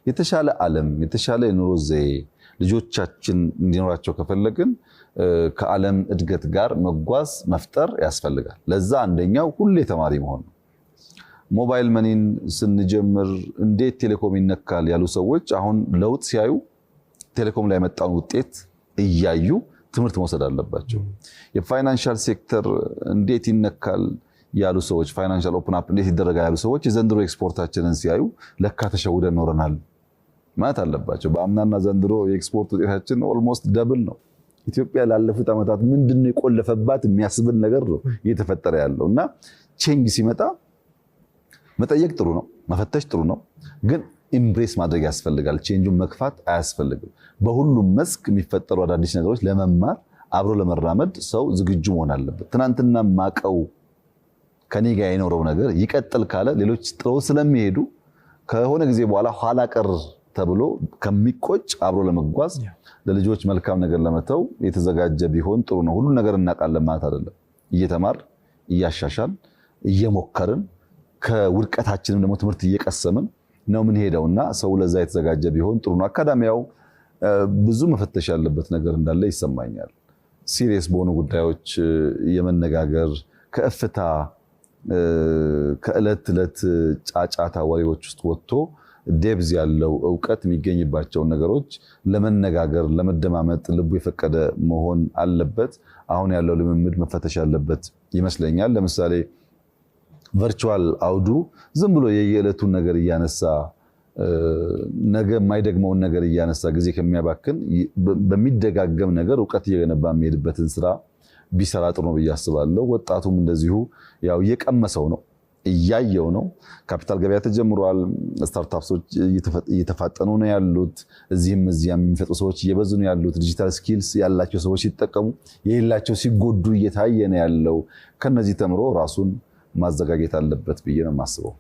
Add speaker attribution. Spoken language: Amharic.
Speaker 1: የተሻለ ዓለም የተሻለ የኑሮ ዘዬ ልጆቻችን እንዲኖራቸው ከፈለግን ከዓለም እድገት ጋር መጓዝ መፍጠር ያስፈልጋል። ለዛ አንደኛው ሁሌ ተማሪ መሆን ነው። ሞባይል መኒን ስንጀምር እንዴት ቴሌኮም ይነካል ያሉ ሰዎች አሁን ለውጥ ሲያዩ ቴሌኮም ላይ የመጣውን ውጤት እያዩ ትምህርት መውሰድ አለባቸው። የፋይናንሻል ሴክተር እንዴት ይነካል ያሉ ሰዎች ፋይናንሻል ኦፕን አፕ እንዴት ይደረጋል ያሉ ሰዎች የዘንድሮ ኤክስፖርታችንን ሲያዩ ለካ ተሸውደን ኖረናል ማለት አለባቸው። በአምናና ዘንድሮ የኤክስፖርት ውጤታችን ኦልሞስት ደብል ነው። ኢትዮጵያ ላለፉት ዓመታት ምንድነው የቆለፈባት የሚያስብል ነገር ነው እየተፈጠረ ያለው እና ቼንጅ ሲመጣ መጠየቅ ጥሩ ነው፣ መፈተሽ ጥሩ ነው፣ ግን ኢምብሬስ ማድረግ ያስፈልጋል። ቼንጁን መግፋት አያስፈልግም። በሁሉም መስክ የሚፈጠሩ አዳዲስ ነገሮች ለመማር አብሮ ለመራመድ ሰው ዝግጁ መሆን አለበት። ትናንትና ማቀው ከኔ ጋር የኖረው ነገር ይቀጥል ካለ ሌሎች ጥለው ስለሚሄዱ ከሆነ ጊዜ በኋላ ኋላ ቀር ተብሎ ከሚቆጭ አብሮ ለመጓዝ ለልጆች መልካም ነገር ለመተው የተዘጋጀ ቢሆን ጥሩ ነው። ሁሉ ነገር እናውቃለን ማለት አይደለም። እየተማር እያሻሻል እየሞከርን ከውድቀታችንም ደግሞ ትምህርት እየቀሰምን ነው ምን ሄደውና ሰው ለዛ የተዘጋጀ ቢሆን ጥሩ ነው። አካዳሚያው ብዙ መፈተሽ ያለበት ነገር እንዳለ ይሰማኛል። ሲሪየስ በሆኑ ጉዳዮች የመነጋገር ከእፍታ ከዕለት ዕለት ጫጫታ ወሬዎች ውስጥ ወጥቶ ዴብዝ ያለው ዕውቀት የሚገኝባቸው ነገሮች ለመነጋገር ለመደማመጥ ልቡ የፈቀደ መሆን አለበት። አሁን ያለው ልምምድ መፈተሽ ያለበት ይመስለኛል። ለምሳሌ ቨርቹዋል አውዱ ዝም ብሎ የየዕለቱን ነገር እያነሳ ነገ የማይደግመውን ነገር እያነሳ ጊዜ ከሚያባክን በሚደጋገም ነገር ዕውቀት እየገነባ የሚሄድበትን ስራ ቢሰራ ጥሩ ነው ብዬ አስባለሁ። ወጣቱም እንደዚሁ ያው እየቀመሰው ነው እያየው ነው። ካፒታል ገበያ ተጀምሯል። ስታርታፕሶች እየተፋጠኑ ነው ያሉት። እዚህም እዚያም የሚፈጥሩ ሰዎች እየበዙ ነው ያሉት። ዲጂታል ስኪልስ ያላቸው ሰዎች ሲጠቀሙ የሌላቸው ሲጎዱ እየታየ ነው ያለው። ከነዚህ ተምሮ ራሱን ማዘጋጀት አለበት ብዬ ነው የማስበው።